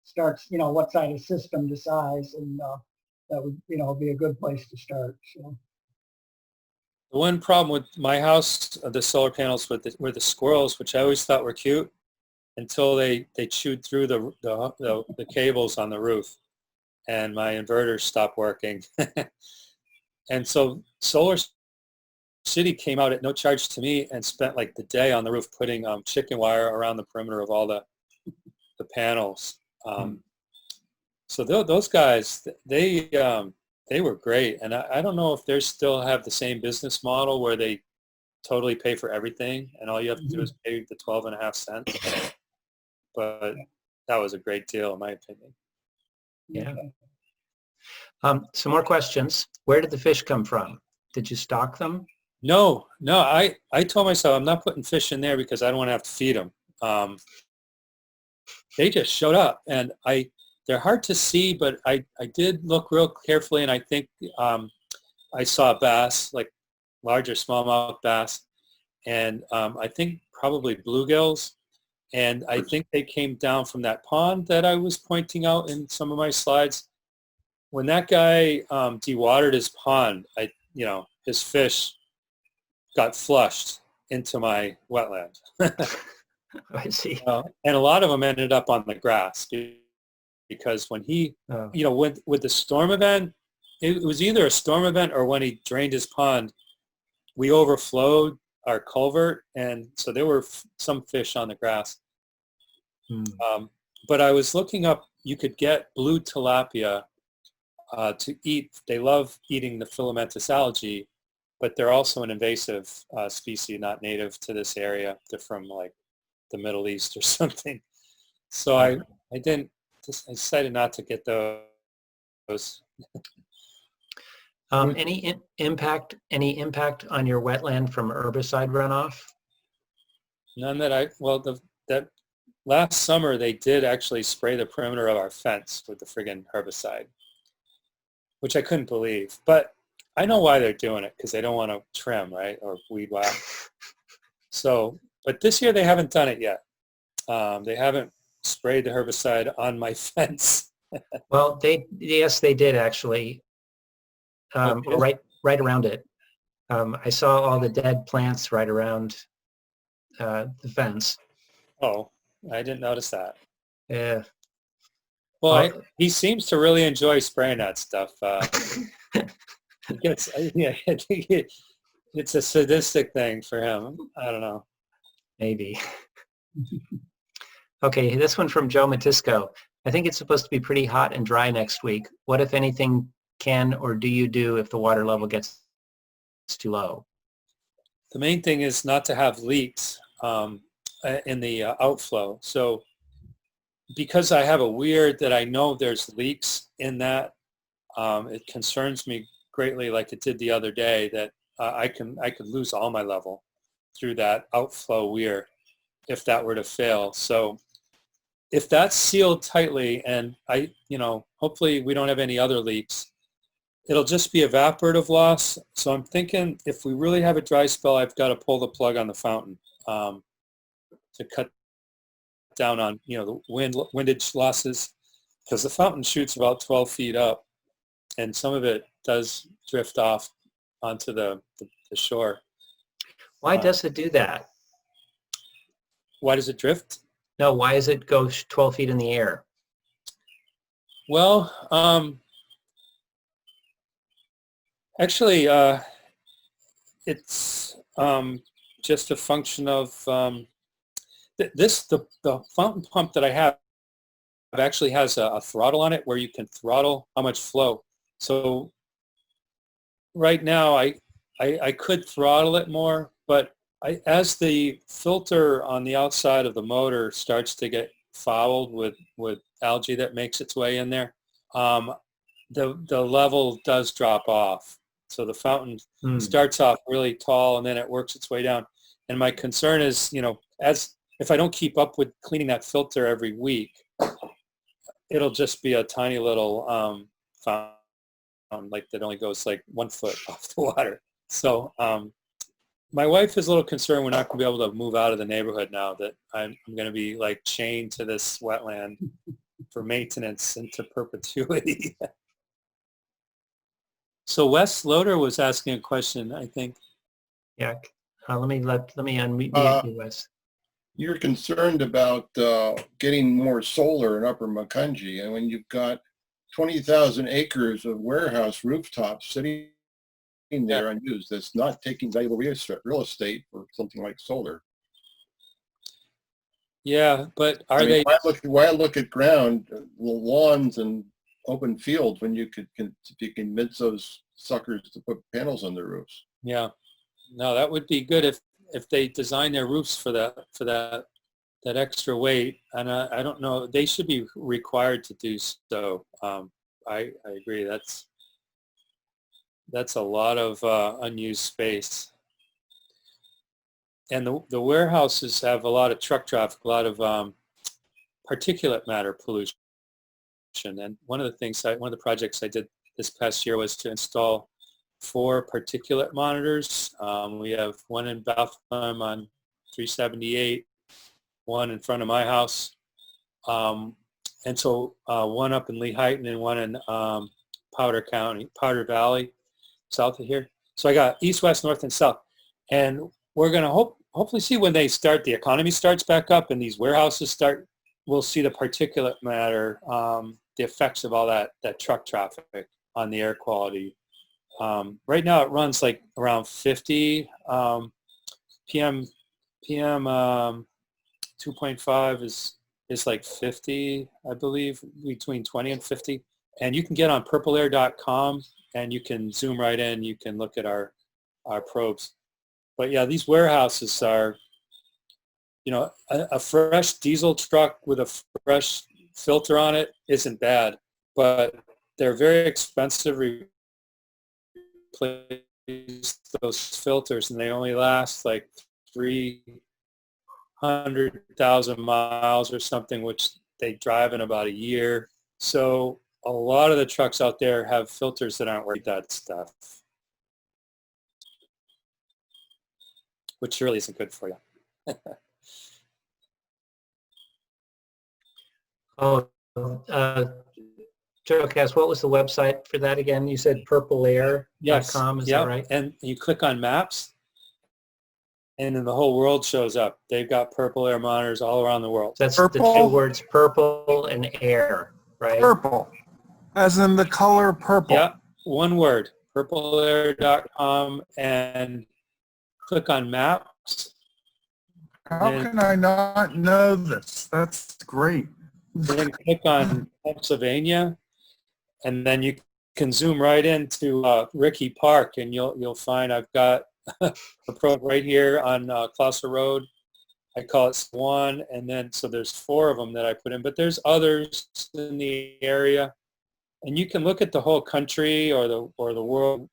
start, what side of system to size, and that would, be a good place to start. So. The one problem with my house, the solar panels, were the squirrels, which I always thought were cute, until they chewed through the cables on the roof, and my inverter stopped working. And so Solar City came out at no charge to me and spent like the day on the roof putting chicken wire around the perimeter of all the panels. So those guys, they were great, and I don't know if they still have the same business model where they totally pay for everything, and all you have to do is pay the 12.5 cents. But that was a great deal, in my opinion. Yeah. Some more questions. Where did the fish come from? Did you stock them? No. I told myself I'm not putting fish in there because I don't want to have to feed them. They just showed up, and they're hard to see, but I did look real carefully, and I think I saw bass, like larger smallmouth bass, and I think probably bluegills, and I think they came down from that pond that I was pointing out in some of my slides. When that guy dewatered his pond, his fish got flushed into my wetland. I see. And a lot of them ended up on the grass, because when he, with the storm event, it was either a storm event or when he drained his pond, we overflowed our culvert, and so there were some fish on the grass. But I was looking up, you could get blue tilapia to eat. They love eating the filamentous algae, but they're also an invasive species, not native to this area. They're from like the Middle East or something. So I decided not to get those. Any impact on your wetland from herbicide runoff? None that that last summer they did actually spray the perimeter of our fence with the friggin' herbicide, which I couldn't believe. But I know why they're doing it, because they don't want to trim, right, or weed whack. So, but this year they haven't done it yet. They haven't sprayed the herbicide on my fence. Well, yes, they did actually, Okay. right around it. I saw all the dead plants right around the fence. Oh, I didn't notice that. Yeah. Well, he seems to really enjoy spraying that stuff. Yeah, I think it's a sadistic thing for him. I don't know. Maybe. Okay, this one from Joe Matisco. I think it's supposed to be pretty hot and dry next week. What, if anything, can or do you do if the water level gets too low? The main thing is not to have leaks in the outflow. So because I have a weir that I know there's leaks in that, it concerns me greatly, like it did the other day, that I could lose all my level through that outflow weir if that were to fail. So if that's sealed tightly, and hopefully we don't have any other leaks, it'll just be evaporative loss. So I'm thinking if we really have a dry spell, I've got to pull the plug on the fountain to cut down on the windage losses, because the fountain shoots about 12 feet up, and some of it does drift off onto the shore. Why does it do that? Why does it drift? No, why does it go 12 feet in the air? Well, actually, it's just a function of the fountain pump that I have actually has a throttle on it where you can throttle how much flow. So right now I could throttle it more, but as the filter on the outside of the motor starts to get fouled with algae that makes its way in there, the level does drop off. So the fountain starts off really tall and then it works its way down. And my concern is, if I don't keep up with cleaning that filter every week, it'll just be a tiny little fountain, like that only goes like 1 foot off the water. So my wife is a little concerned we're not going to be able to move out of the neighborhood now that I'm going to be like chained to this wetland for maintenance into perpetuity. So Wes Loader was asking a question, I think. Yeah. Let me unmute you, Wes. You're concerned about getting more solar in Upper Macungie, and when you've got 20,000 acres of warehouse rooftops sitting there unused, that's not taking valuable real estate for something like solar. Yeah, but they? Why look at ground, lawns, and open fields when you can convince those suckers to put panels on their roofs? Yeah, no, that would be good if they design their roofs for that extra weight. And I don't know, they should be required to do so. I agree. That's a lot of unused space. And the warehouses have a lot of truck traffic, a lot of particulate matter pollution. And one of the projects I did this past year was to install 4 particulate monitors. We have one in Bethlehem on 378, one in front of my house, and so one up in Lehigh, and then one in Powder Valley, south of here. So I got east, west, north, and south. And we're going to hopefully see when the economy starts back up and these warehouses start, we'll see the particulate matter, the effects of all that truck traffic on the air quality. Right now it runs like around 50 PM 2.5 is like 50, I believe, between 20 and 50. And you can get on purpleair.com and you can zoom right in. You can look at our probes. But yeah, these warehouses are, a fresh diesel truck with a fresh filter on it isn't bad, but they're very expensive to replace those filters, and they only last like 300,000 miles or something, which they drive in about a year. So a lot of the trucks out there have filters that aren't worth that stuff. which really isn't good for you. Oh, Joe, what was the website for that again? You said purpleair.com, is that right? And you click on maps, and then the whole world shows up. They've got purple air monitors all around the world. That's Purple? the two words, purple and air, right? Purple, as in the color purple. Yeah, one word, purpleair.com, and click on maps. How can I not know this? That's great. Then click on Pennsylvania, and then you can zoom right into Ricky Park, and you'll find I've got a probe right here on Clouser Road. I call it Swan, and then so there's 4 of them that I put in, but there's others in the area, and you can look at the whole country or the world.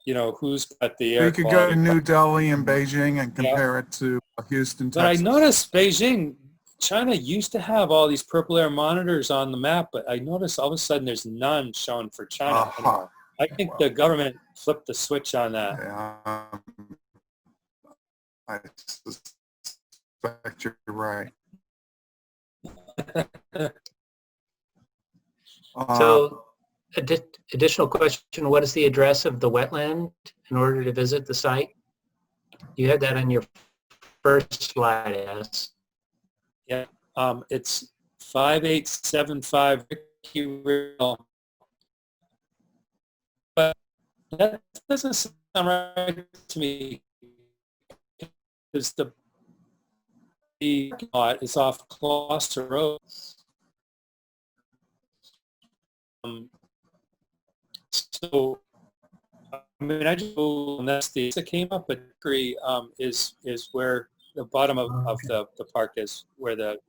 You know, who's got the air We could go quality. to New Delhi and Beijing and compare it to Houston, But I Texas. noticed Beijing, China used to have all these purple air monitors on the map, but I noticed all of a sudden there's none shown for China. And Uh-huh. I think the government flipped the switch on that. I suspect you're right. So, additional question, what is the address of the wetland in order to visit the site? You had that on your first slide, yes. Yeah, it's 5875 Ricky Riddle. But that doesn't sound right to me, because the lot is off Clouser Road. So, I mean, I just go, and that's the that came up, but Hickory is where the bottom of the park is, where the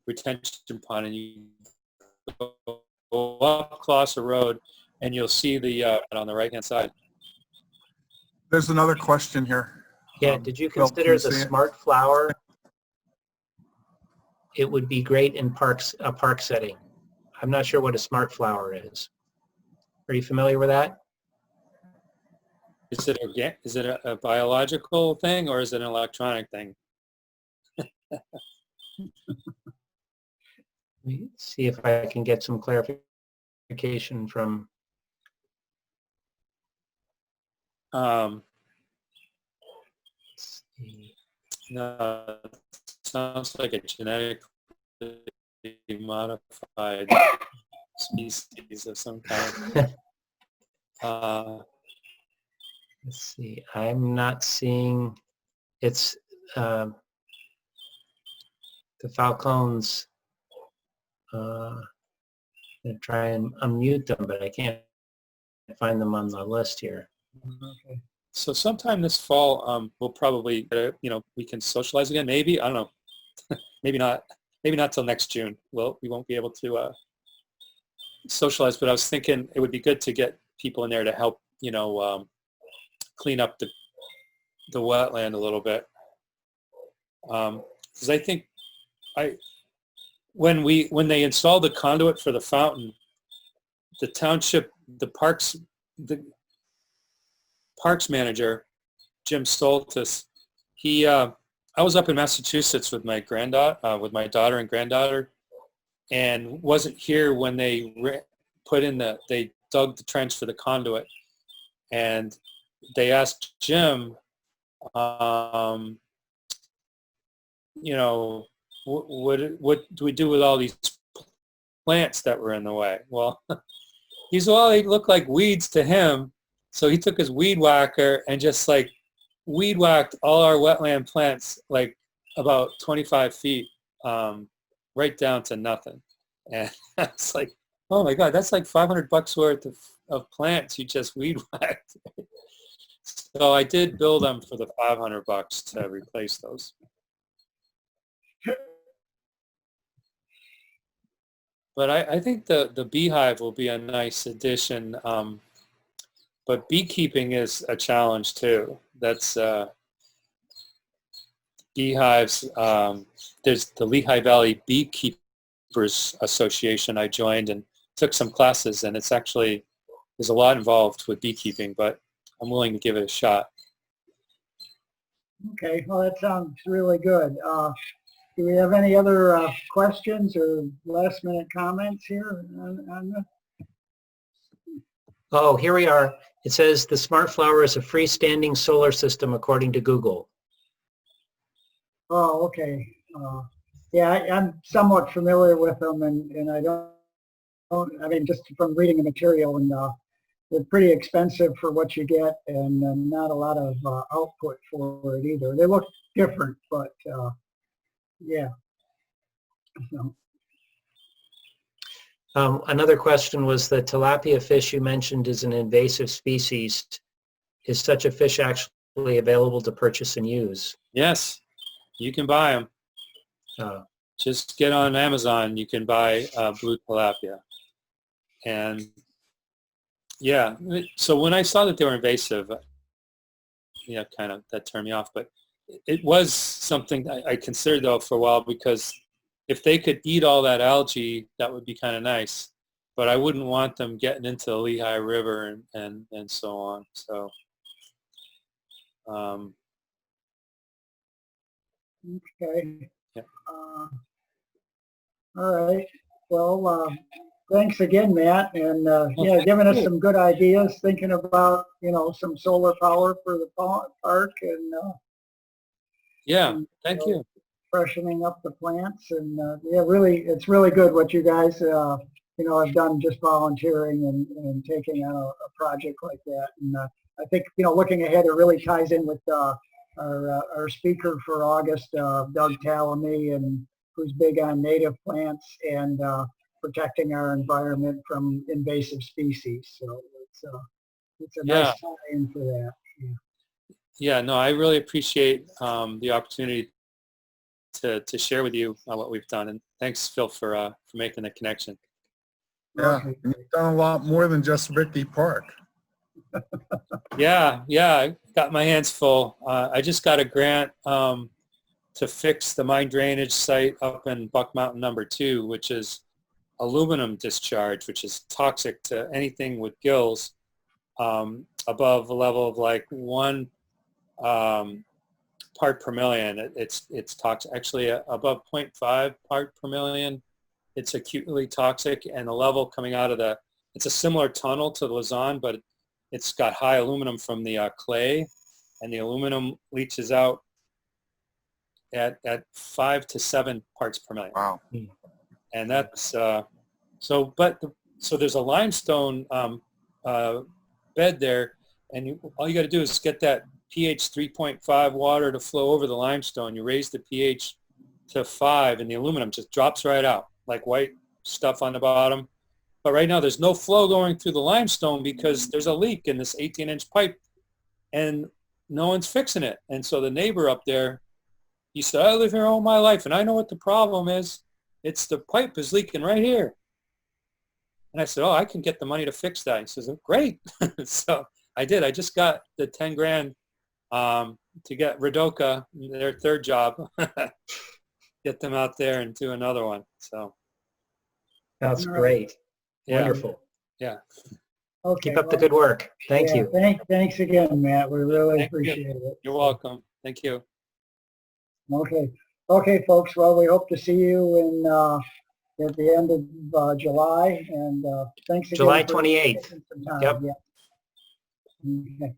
retention pond, and you go up Clouser Road, and you'll see the on the right-hand side. There's another question here. Yeah, did you Bill, consider can the you see it? smart flower? It would be great in a park setting. I'm not sure what a smart flower is. Are you familiar with that? Is it a biological thing, or is it an electronic thing? Let me see if I can get some clarification from. Um, Let's see. no, it sounds like a genetically modified species of some kind. Let's see. I'm not seeing. It's the falcons. I'm gonna try and unmute them, but I can't find them on the list here. Okay. So sometime this fall, we'll probably, we can socialize again. Maybe, I don't know. Maybe not. Maybe not till next June. We won't be able to socialize. But I was thinking it would be good to get people in there to help, clean up the wetland a little bit. Because I think when they installed the conduit for the fountain, the township, the parks manager, Jim Stoltis, I was up in Massachusetts with my daughter and granddaughter, and wasn't here when they they dug the trench for the conduit, and they asked Jim, what do we do with all these plants that were in the way? Well, they look like weeds to him. So he took his weed whacker and just like weed whacked all our wetland plants like about 25 feet, right down to nothing. And it's like, oh my God, that's like $500 worth of plants you just weed whacked. So I did bill them for the $500 to replace those. But I think the beehive will be a nice addition. But beekeeping is a challenge too. That's beehives. There's the Lehigh Valley Beekeepers Association I joined and took some classes, and there's a lot involved with beekeeping, but I'm willing to give it a shot. Okay, well, that sounds really good. Do we have any other questions or last minute comments here on this? Oh, here we are. It says the Smart Flower is a freestanding solar system according to Google. Oh, okay. Yeah, I'm somewhat familiar with them, and I I mean, just from reading the material, and they're pretty expensive for what you get, and not a lot of output for it either. They look different, but yeah. So, Another question was the tilapia fish you mentioned is an invasive species. Is such a fish actually available to purchase and use? Yes, you can buy them. Just get on Amazon. You can buy blue tilapia. And yeah, so when I saw that they were invasive, yeah, kind of that turned me off. But it was something I considered though for a while, because if they could eat all that algae, that would be kind of nice. But I wouldn't want them getting into the Lehigh River and so on. So. okay. Yeah. All right. Well, thanks again, Matt, and yeah, giving us some good ideas, thinking about, you know, some solar power for the park, and Yeah, thank you. freshening up the plants, and yeah, really, it's really good what you guys, you know, have done, just volunteering and taking on a project like that. And I think, you know, looking ahead, it really ties in with our speaker for August, Doug Tallamy, and who's big on native plants and protecting our environment from invasive species. So it's a nice tie-in for that. Yeah. Yeah, no, I really appreciate the opportunity to share with you what we've done, and thanks, Phil, for making the connection. Yeah, Okay. and you've done a lot more than just Ricky Park. Yeah, I got my hands full. I just got a grant to fix the mine drainage site up in Buck Mountain number 2, which is aluminum discharge, which is toxic to anything with gills above a level of like 1 part per million. It's toxic. Actually, above 0.5 part per million, it's acutely toxic. And the level coming out of it's a similar tunnel to the Lausanne, but it's got high aluminum from the clay, and the aluminum leaches out at 5 to 7 parts per million. Wow. And that's so there's a limestone bed there, and all you got to do is get that pH 3.5 water to flow over the limestone. You raise the pH to 5, and the aluminum just drops right out like white stuff on the bottom. But right now there's no flow going through the limestone because there's a leak in this 18-inch pipe, and no one's fixing it. And so the neighbor up there, he said, I live here all my life, and I know what the problem is. It's the pipe is leaking right here. And I said, oh, I can get the money to fix that. He says, oh, great. So I did. I just got the 10 grand to get Redoka, their third job, get them out there and do another one. So That's great. yeah. Wonderful. Yeah. Okay. Keep up the good work. Thank you. Thanks again, Matt. We really appreciate it. You're welcome. Thank you. Okay. Okay, folks. Well, we hope to see you at the end of July, and thanks again. July for 28th. taking some time. Yep. Yeah. Okay.